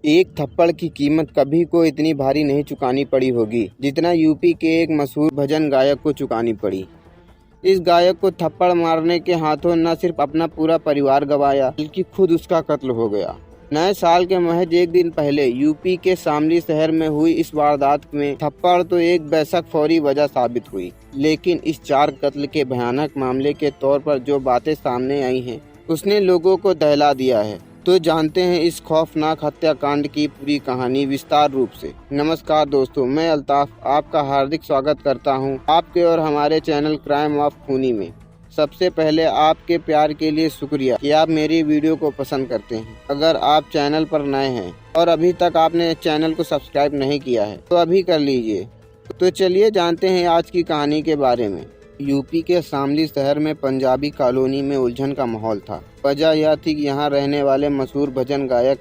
एक थप्पड़ की कीमत कभी को इतनी भारी नहीं चुकानी पड़ी होगी जितना यूपी के एक मशहूर भजन गायक को चुकानी पड़ी। इस गायक को थप्पड़ मारने के हाथों न सिर्फ अपना पूरा परिवार गंवाया बल्कि खुद उसका कत्ल हो गया। नए साल के महज एक दिन पहले यूपी के शामली शहर में हुई इस वारदात में थप्पड़ तो एक बेशक फौरी वजह साबित हुई, लेकिन इस 4 कत्ल के भयानक मामले के तौर पर जो बातें सामने आई हैं उसने लोगों को दहला दिया है। तो जानते हैं इस खौफनाक हत्याकांड की पूरी कहानी विस्तार रूप से। नमस्कार दोस्तों, मैं अल्ताफ आपका हार्दिक स्वागत करता हूं आपके और हमारे चैनल क्राइम ऑफ खूनी में। सबसे पहले आपके प्यार के लिए शुक्रिया कि आप मेरी वीडियो को पसंद करते हैं। अगर आप चैनल पर नए हैं और अभी तक आपने चैनल को सब्सक्राइब नहीं किया है तो अभी कर लीजिए। तो चलिए जानते हैं आज की कहानी के बारे में। यूपी के शामली शहर में पंजाबी कॉलोनी में उलझन का माहौल था। वजह यह थी कि यहाँ रहने वाले मशहूर भजन गायक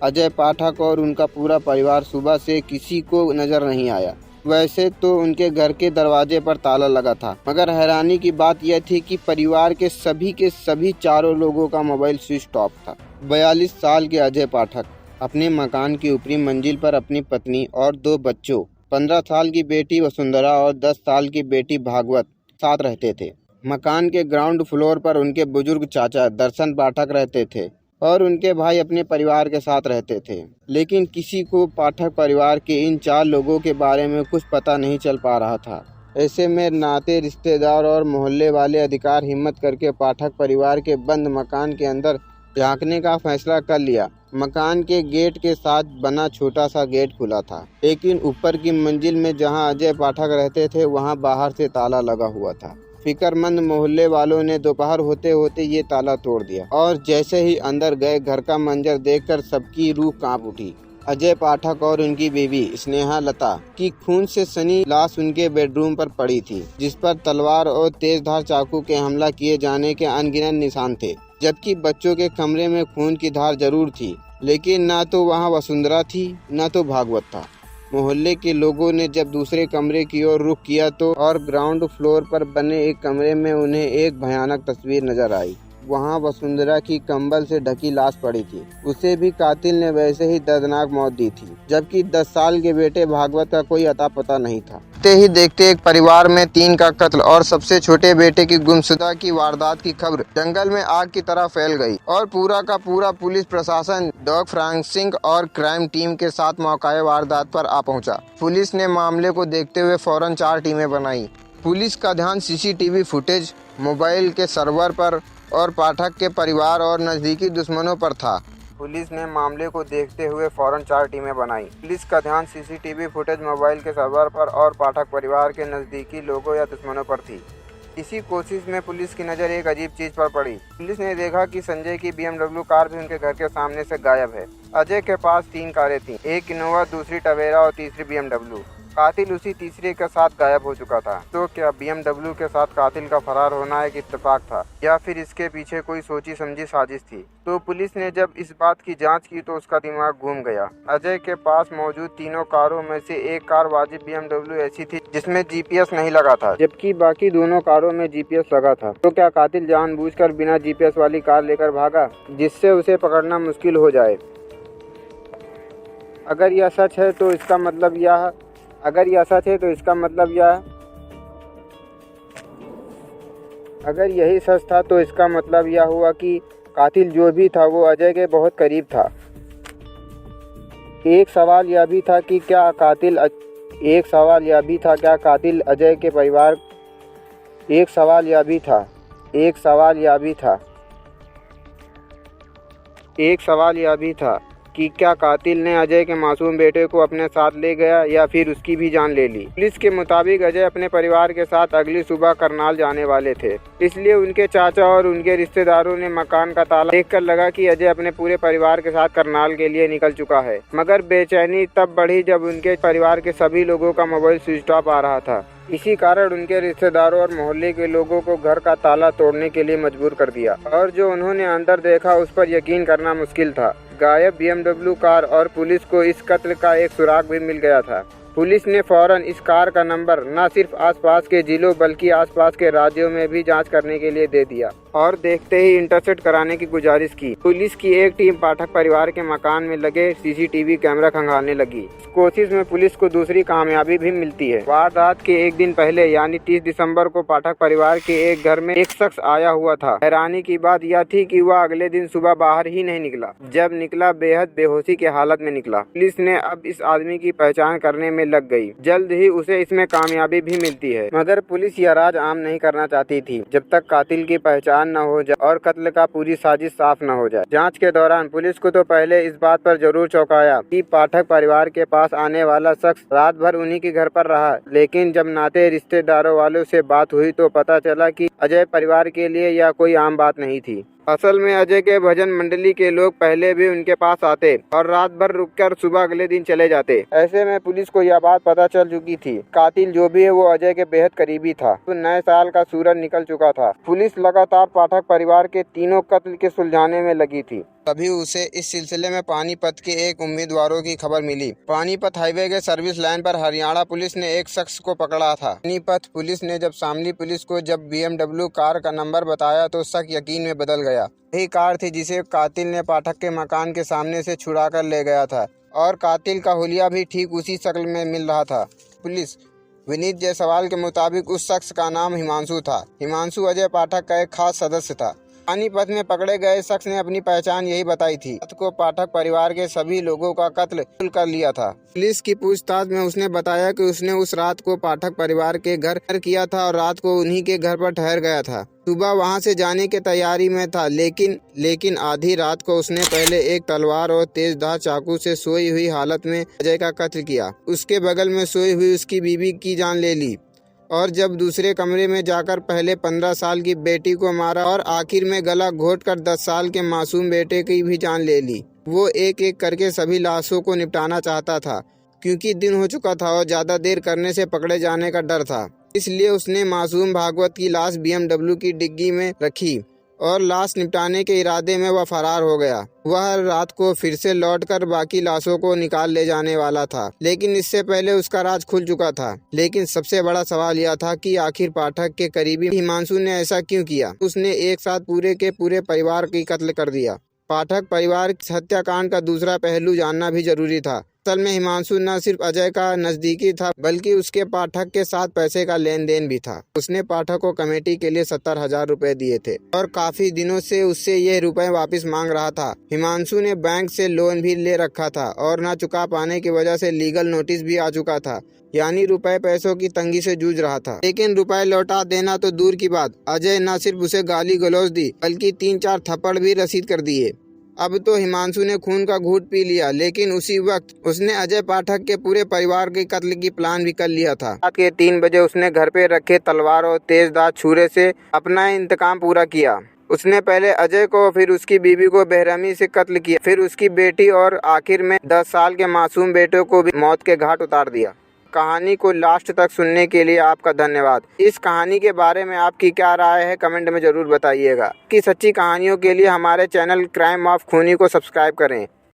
अजय पाठक और उनका पूरा परिवार सुबह से किसी को नजर नहीं आया। वैसे तो उनके घर के दरवाजे पर ताला लगा था, मगर हैरानी की बात यह थी कि परिवार के सभी चारों लोगों का मोबाइल स्विच ऑफ था। 42 साल के अजय पाठक अपने मकान की ऊपरी मंजिल पर अपनी पत्नी और 2 बच्चों 15 साल की बेटी वसुंधरा और 10 साल की बेटी भागवत साथ रहते थे। मकान के ग्राउंड फ्लोर पर उनके बुजुर्ग चाचा दर्शन पाठक रहते थे और उनके भाई अपने परिवार के साथ रहते थे। लेकिन किसी को पाठक परिवार के इन 4 लोगों के बारे में कुछ पता नहीं चल पा रहा था। ऐसे में नाते रिश्तेदार और मोहल्ले वाले अधिकार हिम्मत करके पाठक परिवार के बंद मकान के अंदर झांकने का फैसला कर लिया। मकान के गेट के साथ बना छोटा सा गेट खुला था, लेकिन ऊपर की मंजिल में जहां अजय पाठक रहते थे वहां बाहर से ताला लगा हुआ था। फिक्रमंद मोहल्ले वालों ने दोपहर होते होते ये ताला तोड़ दिया और जैसे ही अंदर गए घर का मंजर देखकर सबकी रूह कांप उठी। अजय पाठक और उनकी बीवी स्नेहा लता की खून से सनी लाश उनके बेडरूम पर पड़ी थी, जिस पर तलवार और तेजधार चाकू के हमला किए जाने के अनगिनत निशान थे। जबकि बच्चों के कमरे में खून की धार जरूर थी, लेकिन ना तो वहां वसुंधरा थी ना तो भागवत था। मोहल्ले के लोगों ने जब दूसरे कमरे की ओर रुख किया तो और ग्राउंड फ्लोर पर बने एक कमरे में उन्हें एक भयानक तस्वीर नजर आई। वहां वसुंधरा की कंबल से ढकी लाश पड़ी थी। उसे भी कातिल ने वैसे ही दर्दनाक मौत दी थी, जबकि 10 साल के बेटे भागवत का कोई अता पता नहीं था। देखते ही देखते एक परिवार में 3 का कत्ल और सबसे छोटे बेटे की गुमशुदा की वारदात की खबर जंगल में आग की तरह फैल गई और पूरा का पूरा पुलिस प्रशासन डॉग फ्रांसिंग और क्राइम टीम के साथ मौकाए वारदात पर आ पहुंचा। पुलिस ने मामले को देखते हुए फौरन 4 टीमें बनाई। पुलिस का ध्यान सीसीटीवी फुटेज, मोबाइल के सर्वर पर और पाठक के परिवार और नजदीकी दुश्मनों पर था। पुलिस ने मामले को देखते हुए फौरन 4 टीमें बनाई। पुलिस का ध्यान सीसीटीवी फुटेज, मोबाइल के सर्वर पर और पाठक परिवार के नजदीकी लोगों या दुश्मनों पर थी। इसी कोशिश में पुलिस की नज़र एक अजीब चीज पर पड़ी। पुलिस ने देखा कि संजय की BMW कार भी उनके घर के सामने से गायब है। अजय के पास 3 कारें थीं, एक इनोवा, दूसरी टवेरा और तीसरी BMW। कातिल उसी तीसरे के साथ गायब हो चुका था। तो क्या BMW के साथ कातिल का फरार होना एक इत्तेफाक था या फिर इसके पीछे कोई सोची समझी साजिश थी? तो पुलिस ने जब इस बात की जांच की तो उसका दिमाग घूम गया। अजय के पास मौजूद 3 कारों में से एक कार वाजिब BMW ऐसी थी जिसमें GPS नहीं लगा था, जबकि बाकी दोनों कारों में GPS लगा था। तो क्या कातिल जानबूझकर बिना GPS वाली कार लेकर भागा जिससे उसे पकड़ना मुश्किल हो जाए? अगर यह सच है तो इसका मतलब यह अगर यही सच था तो इसका मतलब यह हुआ कि कातिल जो भी था वो अजय के बहुत करीब था। एक सवाल यह भी था क्या कातिल अजय के परिवार कि क्या कातिल ने अजय के मासूम बेटे को अपने साथ ले गया या फिर उसकी भी जान ले ली। पुलिस के मुताबिक अजय अपने परिवार के साथ अगली सुबह करनाल जाने वाले थे, इसलिए उनके चाचा और उनके रिश्तेदारों ने मकान का ताला देखकर लगा कि अजय अपने पूरे परिवार के साथ करनाल के लिए निकल चुका है। मगर बेचैनी तब बढ़ी जब उनके परिवार के सभी लोगों का मोबाइल स्विच ऑफ आ रहा था। इसी कारण उनके रिश्तेदारों और मोहल्ले के लोगों को घर का ताला तोड़ने के लिए मजबूर कर दिया और जो उन्होंने अंदर देखा उस पर यकीन करना मुश्किल था। गायब BMW कार और पुलिस को इस कत्ल का एक सुराग भी मिल गया था। पुलिस ने फौरन इस कार का नंबर न सिर्फ आसपास के जिलों बल्कि आसपास के राज्यों में भी जांच करने के लिए दे दिया और देखते ही इंटरसेप्ट कराने की गुजारिश की। पुलिस की एक टीम पाठक परिवार के मकान में लगे सीसीटीवी कैमरा खंगालने लगी। इस कोशिश में पुलिस को दूसरी कामयाबी भी मिलती है। वारदात के एक दिन पहले यानी 30 दिसंबर को पाठक परिवार के एक घर में एक शख्स आया हुआ था। हैरानी की बात यह थी कि वह अगले दिन सुबह बाहर ही नहीं निकला। जब निकला बेहद बेहोशी की हालत में निकला। पुलिस ने अब इस आदमी की पहचान करने में लग गई। जल्द ही उसे इसमें कामयाबी भी मिलती है, मगर पुलिस यह राज आम नहीं करना चाहती थी जब तक कातिल की पहचान न हो जाए और कत्ल का पूरी साजिश साफ न हो जाए। जांच के दौरान पुलिस को तो पहले इस बात पर जरूर चौंकाया कि पाठक परिवार के पास आने वाला शख्स रात भर उन्हीं के घर पर रहा, लेकिन जब नाते रिश्तेदारों वालों से बात हुई तो पता चला कि अजय परिवार के लिए यह कोई आम बात नहीं थी। असल में अजय के भजन मंडली के लोग पहले भी उनके पास आते और रात भर रुककर सुबह अगले दिन चले जाते। ऐसे में पुलिस को यह बात पता चल चुकी थी, कातिल जो भी है वो अजय के बेहद करीबी था। तो नए साल का सूरज निकल चुका था। पुलिस लगातार पाठक परिवार के तीनों कत्ल के सुलझाने में लगी थी। तभी उसे इस सिलसिले में पानीपत के एक उम्मीदवारों की खबर मिली। पानीपत हाईवे के सर्विस लाइन पर हरियाणा पुलिस ने एक शख्स को पकड़ा था। पानीपत पुलिस ने जब शामली पुलिस को जब BMW कार का नंबर बताया तो शक यकीन में बदल गया। यही कार थी जिसे कातिल ने पाठक के मकान के सामने से छुड़ा कर ले गया था और कातिल का हुलिया भी ठीक उसी शक्ल में मिल रहा था। पुलिस विनीत जायसवाल के मुताबिक उस शख्स का नाम हिमांशु था। हिमांशु अजय पाठक का एक खास सदस्य था। पानीपत में पकड़े गए शख्स ने अपनी पहचान यही बताई थी। रात को पाठक परिवार के सभी लोगों का कत्ल कर लिया था। पुलिस की पूछताछ में उसने बताया कि उसने उस रात को पाठक परिवार के घर किया था और रात को उन्हीं के घर पर ठहर गया था। सुबह वहां से जाने की तैयारी में था, लेकिन आधी रात को उसने पहले एक तलवार और तेजधार चाकू से सोई हुई हालत में अजय का कत्ल किया। उसके बगल में सोई हुई उसकी बीवी की जान ले ली और जब दूसरे कमरे में जाकर पहले 15 साल की बेटी को मारा और आखिर में गला घोंटकर 10 साल के मासूम बेटे की भी जान ले ली। वो एक एक करके सभी लाशों को निपटाना चाहता था, क्योंकि दिन हो चुका था और ज़्यादा देर करने से पकड़े जाने का डर था। इसलिए उसने मासूम भागवत की लाश BMW की डिग्गी में रखी और लाश निपटाने के इरादे में वह फरार हो गया। वह रात को फिर से लौटकर बाकी लाशों को निकाल ले जाने वाला था, लेकिन इससे पहले उसका राज खुल चुका था। लेकिन सबसे बड़ा सवाल यह था कि आखिर पाठक के करीबी हिमांशु ने ऐसा क्यों किया। उसने एक साथ पूरे के पूरे परिवार की कत्ल कर दिया। पाठक परिवार हत्याकांड का दूसरा पहलू जानना भी जरूरी था। असल में हिमांशु न सिर्फ अजय का नजदीकी था, बल्कि उसके पाठक के साथ पैसे का लेन देन भी था। उसने पाठक को कमेटी के लिए 70,000 रुपए दिए थे और काफी दिनों से उससे ये रुपए वापस मांग रहा था। हिमांशु ने बैंक से लोन भी ले रखा था और न चुका पाने की वजह से लीगल नोटिस भी आ चुका था, यानी रुपए पैसों की तंगी से जूझ रहा था। लेकिन रुपए लौटा देना तो दूर की बात, अजय न सिर्फ उसे गाली गलौज दी बल्कि 3-4 थप्पड़ भी रसीद कर दिए। अब तो हिमांशु ने खून का घूंट पी लिया, लेकिन उसी वक्त उसने अजय पाठक के पूरे परिवार के कत्ल की प्लान भी कर लिया था। रात के 3 बजे उसने घर पे रखे तलवार और तेजधार छुरे से अपना इंतकाम पूरा किया। उसने पहले अजय को, फिर उसकी बीवी को बेरहमी से कत्ल किया, फिर उसकी बेटी और आखिर में 10 साल के मासूम बेटे को भी मौत के घाट उतार दिया। कहानी को लास्ट तक सुनने के लिए आपका धन्यवाद। इस कहानी के बारे में आपकी क्या राय है कमेंट में ज़रूर बताइएगा। कि सच्ची कहानियों के लिए हमारे चैनल क्राइम ऑफ खूनी को सब्सक्राइब करें।